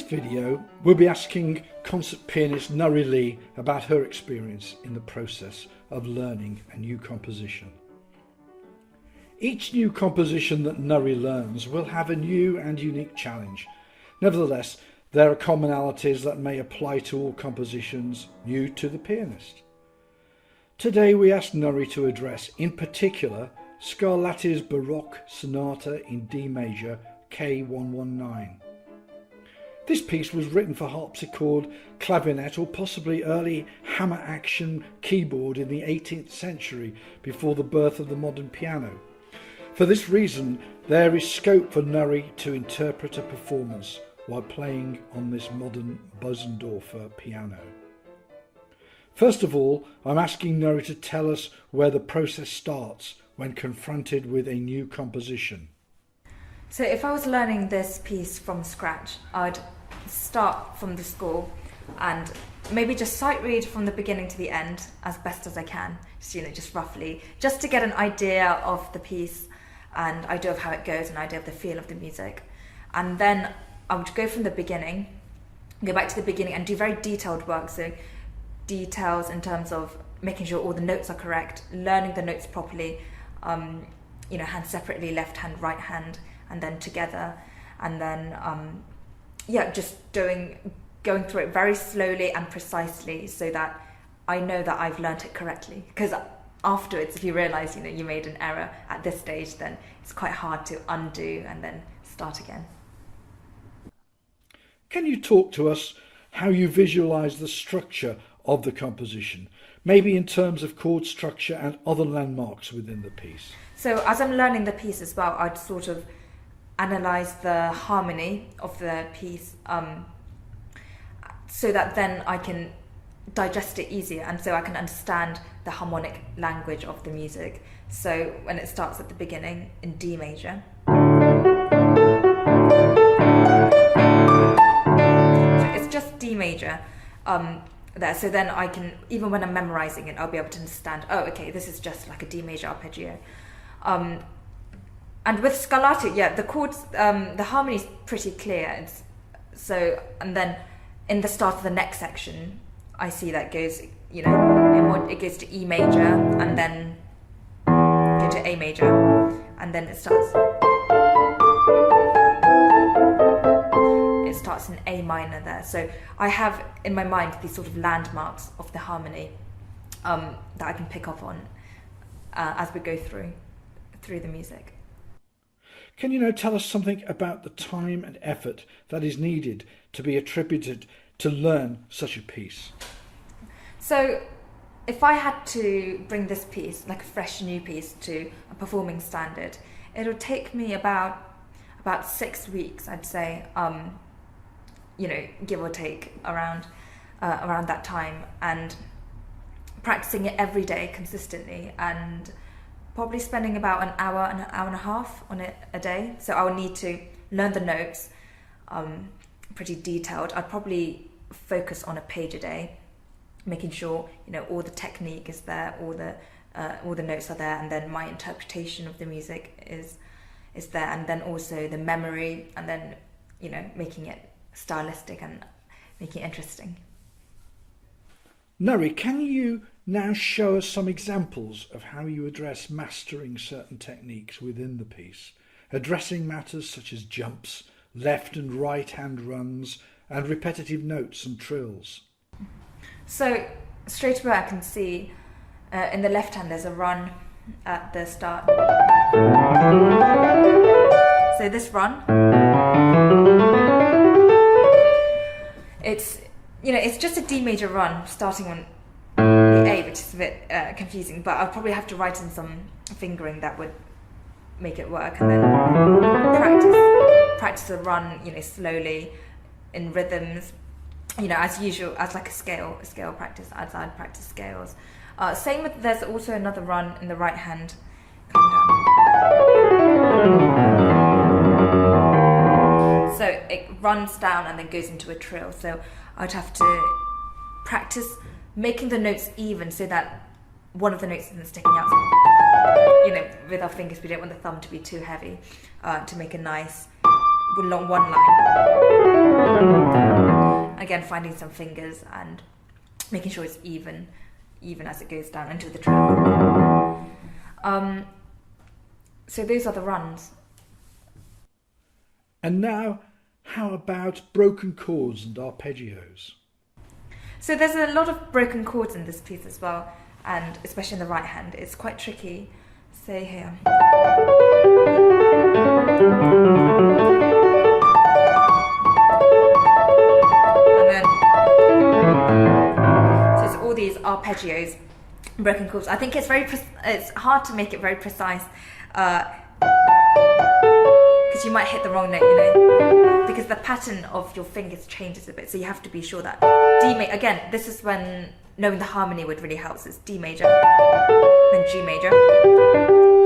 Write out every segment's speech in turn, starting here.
video, we'll be asking concert pianist Nurry Lee about her experience in the process of learning a new composition. Each new composition that Nurry learns will have a new and unique challenge. Nevertheless, there are commonalities that may apply to all compositions new to the pianist. Today we asked Nurry to address, in particular, Scarlatti's Baroque Sonata in D major K119. This piece was written for harpsichord, clavinet or possibly early hammer action keyboard in the 18th century before the birth of the modern piano. For this reason, there is scope for Nurry to interpret a performance while playing on this modern Bösendorfer piano. First of all, I'm asking Nurry to tell us where the process starts when confronted with a new composition. So if I was learning this piece from scratch, I'd start from the score and maybe just sight read from the beginning to the end as best as I can, just roughly, just to get an idea of the piece and idea of how it goes, an idea of the feel of the music. And then I would go from the beginning, go back to the beginning and do very detailed work, so details in terms of making sure all the notes are correct, learning the notes properly, hand separately, left hand, right hand, and then together, and then just going through it very slowly and precisely so that I know that I've learnt it correctly. Because afterwards, if you realise you made an error at this stage, then it's quite hard to undo and then start again. Can you talk to us how you visualise the structure of the composition, maybe in terms of chord structure and other landmarks within the piece? So as I'm learning the piece as well, I'd sort of analyse the harmony of the piece so that then I can digest it easier and so I can understand the harmonic language of the music. So when it starts at the beginning in D major, so it's just D major there, so then I can, even when I'm memorising it, I'll be able to understand, oh okay, this is just like a D major arpeggio. And with Scarlatti, the chords, the harmony is pretty clear. And then in the start of the next section, I see that goes, it goes to E major and then go to A major, and then it starts in A minor there. So I have in my mind these sort of landmarks of the harmony that I can pick up on as we go through the music. Can you now tell us something about the time and effort that is needed to be attributed to learn such a piece? So if I had to bring this piece, like a fresh new piece, to a performing standard, it would take me about 6 weeks, I'd say, give or take around that time, and practicing it every day consistently, and probably spending about an hour and a half on it a day. So I would need to learn the notes, pretty detailed. I'd probably focus on a page a day, making sure all the technique is there, all the notes are there, and then my interpretation of the music is there, and then also the memory, and then making it stylistic and making it interesting. Nurry, can you now show us some examples of how you address mastering certain techniques within the piece, addressing matters such as jumps, left and right hand runs, and repetitive notes and trills? So straight away I can see in the left hand there's a run at the start. So this run, it's just a D major run starting on the A, which is a bit confusing, but I'll probably have to write in some fingering that would make it work, and then practice the run, slowly in rhythms, as usual, as like a scale practice, as I'd practice scales. Same with, there's also another run in the right hand coming down. So it runs down and then goes into a trill. So I'd have to practice making the notes even so that one of the notes isn't sticking out. With our fingers, we don't want the thumb to be too heavy, to make a nice along one line. Again, finding some fingers and making sure it's even as it goes down into the trill. So those are the runs. And now, how about broken chords and arpeggios? So there's a lot of broken chords in this piece as well, and especially in the right hand, it's quite tricky. So here. And then, so it's all these arpeggios, broken chords. I think it's it's hard to make it very precise, because you might hit the wrong note, you know, because the pattern of your fingers changes a bit, so you have to be sure that D major, again, this is when knowing the harmony would really help. So it's D major, then G major,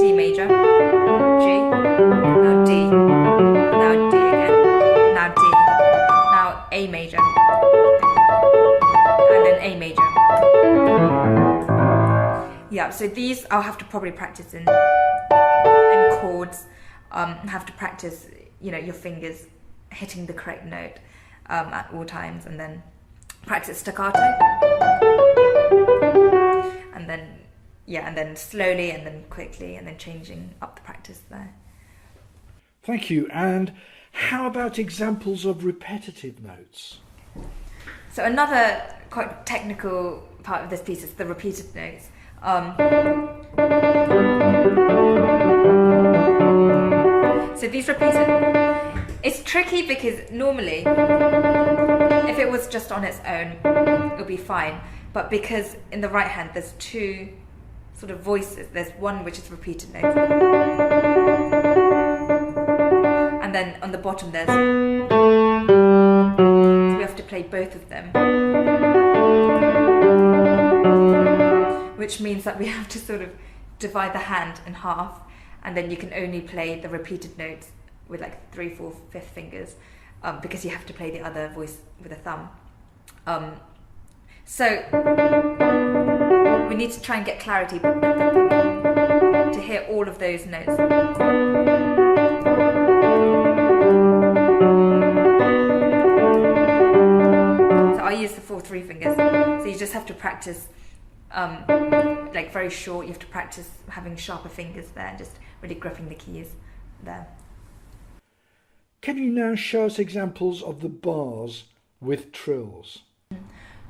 D major, G, now D, now D again, now D, now A major, and then A major. Yeah, so these I'll have to probably practice in chords. Have to practice, you know, your fingers hitting the correct note at all times, and then practice staccato, and then slowly, and then quickly, and then changing up the practice there. Thank you. And how about examples of repetitive notes? So another quite technical part of this piece is the repeated notes. So these repeated, it's tricky because normally, if it was just on its own, it would be fine. But because in the right hand there's two sort of voices, there's one which is repeated notes, and then on the bottom there's, so we have to play both of them, which means that we have to sort of divide the hand in half, and then you can only play the repeated notes with like 3, 4, 5th fingers, because you have to play the other voice with a thumb. So we need to try and get clarity to hear all of those notes. So I use the 4, 3 fingers. So you just have to practice, like very short. You have to practice having sharper fingers there, just really gripping the keys there. Can you now show us examples of the bars with trills?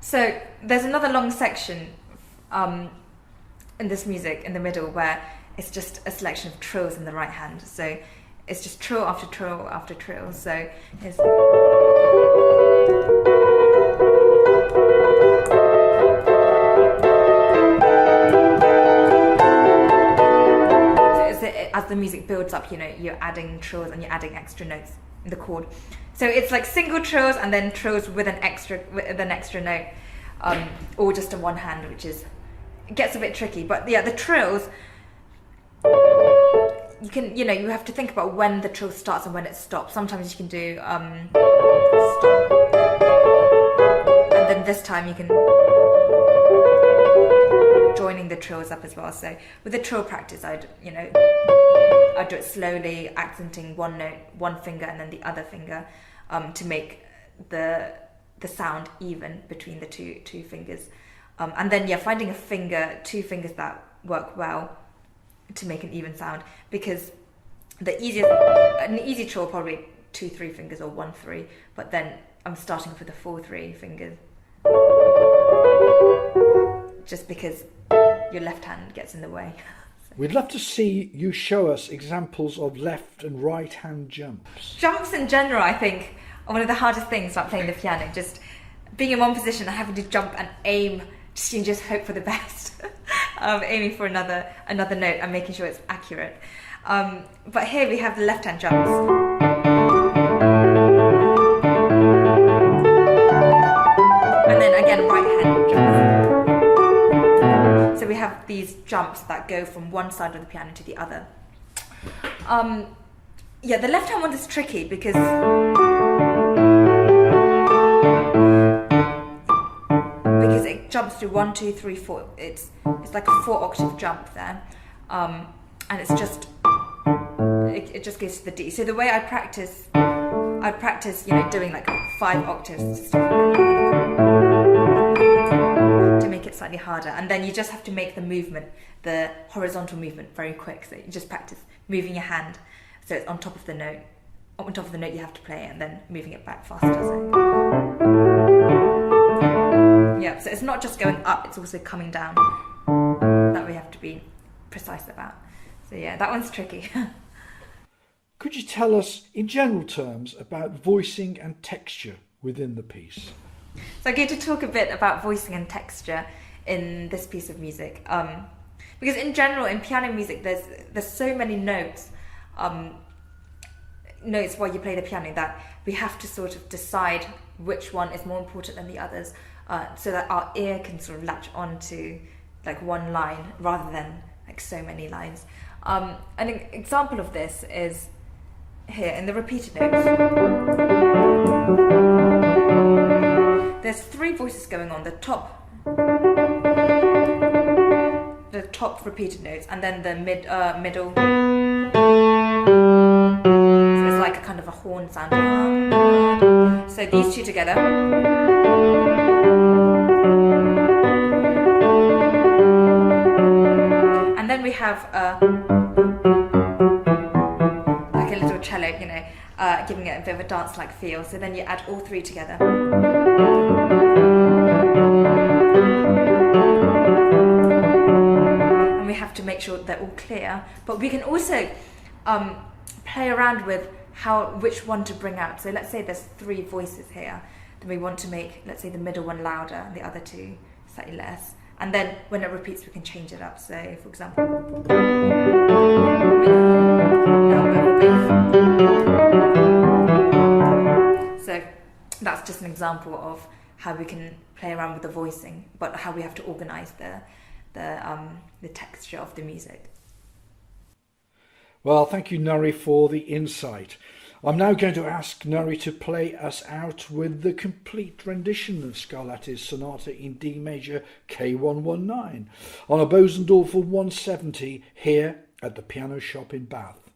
So there's another long section in this music in the middle where it's just a selection of trills in the right hand. So it's just trill after trill after trill. So it's as the music builds up, you know, you're adding trills and you're adding extra notes in the chord. So it's like single trills and then trills with an extra note, or just in one hand, which is, it gets a bit tricky. But yeah, the trills, you have to think about when the trill starts and when it stops. Sometimes you can do stop, and then this time you can joining the trills up as well. So with the trill practice, I'd do it slowly, accenting one note, one finger, and then the other finger, to make the sound even between the two fingers. And then finding two fingers that work well to make an even sound, because an easy trill probably 2, 3 fingers or 1, 3, but then I'm starting with the 4, 3 fingers, just because your left hand gets in the way. We'd love to see you show us examples of left and right hand jumps. Jumps in general, I think, are one of the hardest things about playing the piano. Just being in one position and having to jump and aim, just hope for the best. Aiming for another note and making sure it's accurate. But here we have the left hand jumps. And then again, right hand jumps. So we have these jumps that go from one side of the piano to the other. The left hand one is tricky because it jumps to 1, 2, 3, 4. It's like a 4-octave jump there, and it's just it just goes to the D. So the way I practice I'd practice, doing like 5 octaves to make it slightly harder. And then you just have to make the movement, the horizontal movement, very quick. So you just practice moving your hand so it's on top of the note. On top of the note you have to play it, and then moving it back faster. So yeah, so it's not just going up, it's also coming down that we have to be precise about. So yeah, that one's tricky. Could you tell us in general terms about voicing and texture within the piece? So I'm going to talk a bit about voicing and texture in this piece of music, because in general in piano music there's so many notes while you play the piano that we have to sort of decide which one is more important than the others, so that our ear can sort of latch on to like one line rather than like so many lines. An example of this is here in the repeated notes. There's 3 voices going on: the top repeated notes, and then the middle. So it's like a kind of a horn sound. So these 2 together. And then we have like a little cello, giving it a bit of a dance-like feel. So then you add all 3 together. And we have to make sure they're all clear. But we can also play around with which one to bring out. So let's say there's 3 voices here. Then we want to make, let's say, the middle one louder and the other 2 slightly less. And then when it repeats, we can change it up. So, for example, so that's just an example of how we can play around with the voicing, but how we have to organise the texture of the music. Well, thank you, Nurry, for the insight. I'm now going to ask Nurry to play us out with the complete rendition of Scarlatti's Sonata in D major K119 on a Bosendorfer 170 here at the Piano Shop in Bath.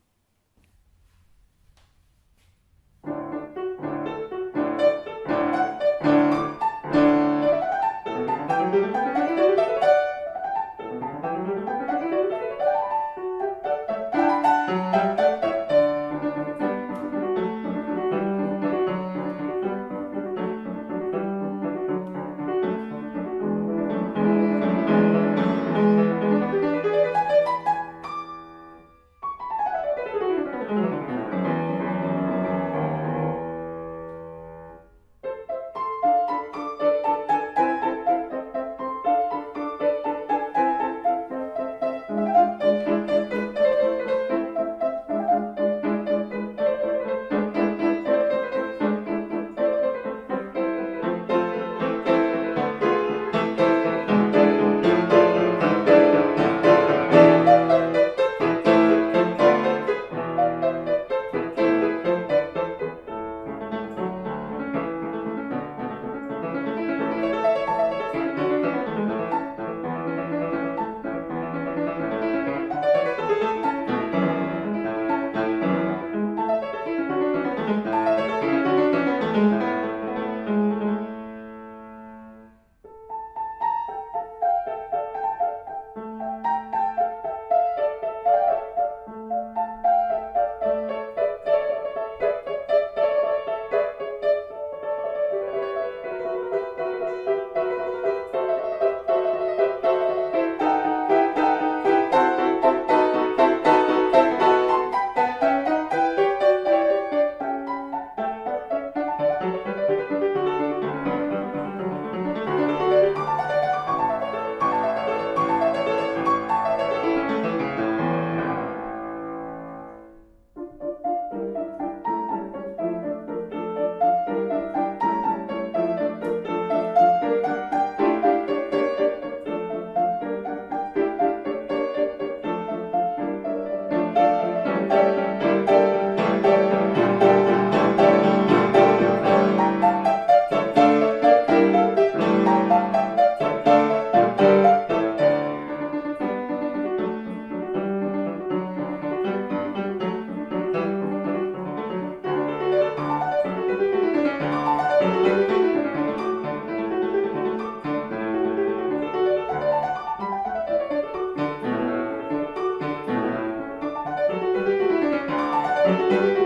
you.